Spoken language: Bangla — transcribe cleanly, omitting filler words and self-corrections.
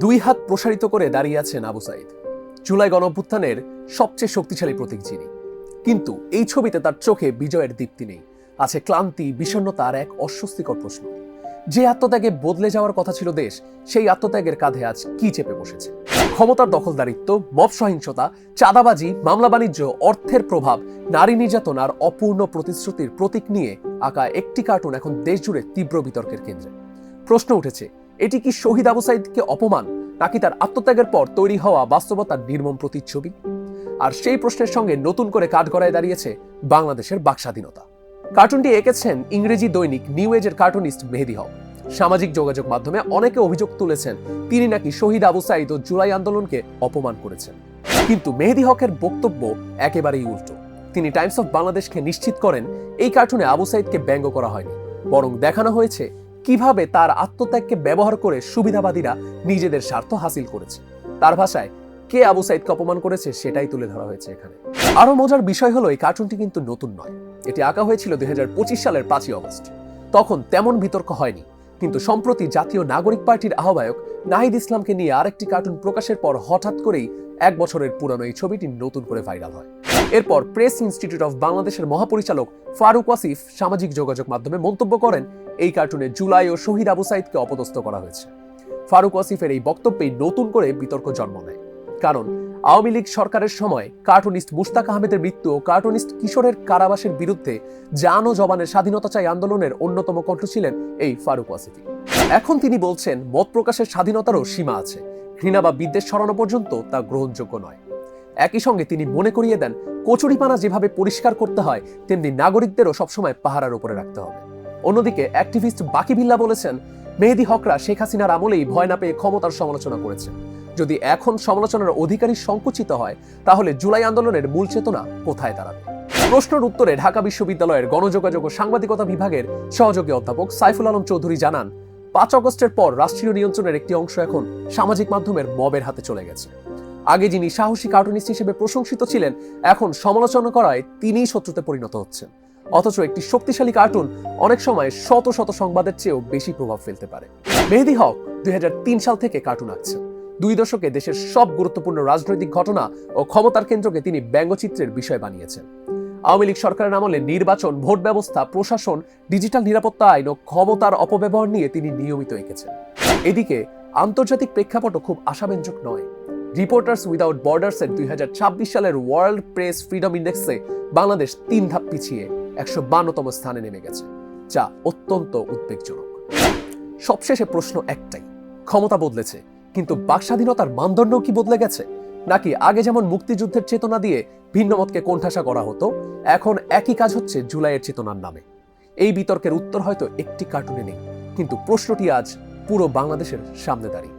দুই হাত প্রসারিত করে দাঁড়িয়ে আছেন আবু সাঈদ, জুলাই গণঅভ্যুত্থানের সবচেয়ে শক্তিশালী প্রতীক যিনি। কিন্তু এই ছবিতে তার চোখে বিজয়ের দীপ্তি নেই, আছে ক্লান্তি, বিষণ্ণতা আর এক অস্বস্তিকর প্রশ্ন। যে আত্মত্যাগে বদলে যাওয়ার কথা ছিল দেশ, সেই আত্মত্যাগের কাঁধে আজ কি চেপে বসেছে? ক্ষমতার দখলদারিত্ব, মব সহিংসতা, চাঁদাবাজি, মামলা বাণিজ্য, অর্থের প্রভাব, নারী নির্যাতন আর অপূর্ণ প্রতিশ্রুতির প্রতীক নিয়ে আঁকা একটি কার্টুন এখন দেশ জুড়ে তীব্র বিতর্কের কেন্দ্রে। প্রশ্ন উঠেছে, এটি কি শহীদ আবু সাঈদকে অপমান, নাকি তার আত্মত্যাগের পর তৈরি হওয়া বাস্তবতার নির্মম প্রতিচ্ছবি? আর সেই প্রশ্নের সঙ্গে নতুন করে কাঠগড়ায় দাঁড়িয়েছে বাংলাদেশের বাকস্বাধীনতা। কার্টুনটি এঁকেছেন ইংরেজি দৈনিক নিউ এজের কার্টুনিস্ট মেহেদী হক। সামাজিক যোগাযোগ মাধ্যমে অনেকে অভিযোগ তুলেছেন তিনি নাকি শহীদ আবু সাঈদ ও জুলাই আন্দোলনকে অপমান করেছেন। কিন্তু মেহেদী হকের বক্তব্য একেবারেই উল্টো। তিনি টাইমস অফ বাংলাদেশকে নিশ্চিত করেন, এই কার্টুনে আবু সাঈদকে ব্যঙ্গ করা হয়নি, বরং দেখানো হয়েছে কিভাবে তার আত্মত্যাগকে ব্যবহার করে সুবিধাবাদীরা নিজেদের স্বার্থ হাসিল করেছে। তার ভাষায়, কে আবু সাঈদকে অপমান করেছে সেটাই তুলে ধরা হয়েছে এখানে। আরো মজার বিষয় হলো, এই কার্টুনটি কিন্তু নতুন নয়। এটি আঁকা হয়েছিল 2025 সালের 5ই অগস্ট। তখন তেমন বিতর্ক হয়নি, কিন্তু সম্প্রতি জাতীয় নাগরিক পার্টির আহ্বায়ক নাহিদ ইসলামকে নিয়ে আরেকটি কার্টুন প্রকাশের পর হঠাৎ করেই 1 বছরের পুরনো এই ছবিটি নতুন করে ভাইরাল হয়। এরপর প্রেস ইনস্টিটিউট অফ বাংলাদেশের মহাপরিচালক ফারুক ওয়াসিফ সামাজিক যোগাযোগ মাধ্যমে মন্তব্য করেন, এই কার্টুনে জুলাই ও শহীদ আবু সাঈদকে অপদস্থ করা হয়েছে। ফারুক ওয়াসিফের এই বক্তব্যেই নতুন করে বিতর্ক জন্ম নেয়। কারণ আওয়ামী লীগ সরকারের সময় কার্টুনিস্ট মুশতাক আহমেদের মৃত্যু ও কার্টুনিস্ট কিশোরের কারাবাসের বিরুদ্ধে জান ও জবানের স্বাধীনতা চাই আন্দোলনের অন্যতম কণ্ঠ ছিলেন এই ফারুক ওয়াসিফি। এখন তিনি বলছেন, মত প্রকাশের স্বাধীনতারও সীমা আছে, ঘৃণা বা বিদ্বেষ ছড়ানো পর্যন্ত তা গ্রহণযোগ্য নয়। একই সঙ্গে তিনি মনে করিয়ে দেন, কচুরিপানা যেভাবে পরিষ্কার করতে হয়, তেমনি নাগরিকদেরও সবসময় পাহারার উপরে রাখতে হবে। অন্যদিকে অ্যাক্টিভিস্ট বাকি বিল্লাহ বলেছেন, মেহেদী হকরা শেখ হাসিনার আমলেই ভয় না পেয়ে ক্ষমতার সমালোচনা করেছে। যদি এখন সমালোচনার অধিকারী সংকুচিত হয়, তাহলে জুলাই আন্দোলনের মূল চেতনা কোথায় দাঁড়াবে? প্রশ্নের উত্তরে ঢাকা বিশ্ববিদ্যালয়ের গণযোগাযোগ ও সাংবাদিকতা বিভাগের সহযোগী অধ্যাপক সাইফুল আলম চৌধুরী জানান, 5 আগস্টের পর রাষ্ট্রীয় নিয়ন্ত্রণের একটি অংশ এখন সামাজিক মাধ্যমের মবের হাতে চলে গেছে। আগে যিনি সাহসী কার্টুনিস্ট হিসেবে প্রশংসিত ছিলেন, এখন সমালোচনা করায় তিনিই শত্রুতে পরিণত হচ্ছেন। অথচ একটি শক্তিশালী কার্টুন অনেক সময় শত শত সংবাদের চেয়েও বেশি প্রভাব ফেলতে পারে। মেহেদী হক 2003 সাল থেকে কার্টুন আঁকছেন। 2 দশকে দেশের সব গুরুত্বপূর্ণ রাজনৈতিক ঘটনা ও ক্ষমতার কেন্দ্রকে তিনি ব্যঙ্গচিত্রের বিষয় বানিয়েছেন। আওয়ামী লীগ সরকারের আমলে নির্বাচন, ভোট ব্যবস্থা, প্রশাসন, ডিজিটাল নিরাপত্তা আইন ও ক্ষমতার অপব্যবহার নিয়ে তিনি নিয়মিত এঁকেছেন। এদিকে আন্তর্জাতিক প্রেক্ষাপটও খুব আশাব্যঞ্জক নয়। রিপোর্টার্স উইদাউট বর্ডার্সের 2026 সালের ওয়ার্ল্ড প্রেস ফ্রিডম ইন্ডেক্সে বাংলাদেশ 3 ধাপ পিছিয়ে 152তম স্থানে নেমে গেছে, যা অত্যন্ত উদ্বেগজনক। সবশেষে প্রশ্ন একটাই, ক্ষমতা বদলেছে, কিন্তু বাকস্বাধীনতার মানদণ্ডও কি বদলে গেছে? নাকি আগে যেমন মুক্তিযুদ্ধের চেতনা দিয়ে ভিন্ন মতকে কোণঠাসা করা হতো, এখন একই কাজ হচ্ছে জুলাইয়ের চেতনার নামে? এই বিতর্কের উত্তর হয়তো একটি কার্টুনে নেই, কিন্তু প্রশ্নটি আজ পুরো বাংলাদেশের সামনে দাঁড়িয়ে।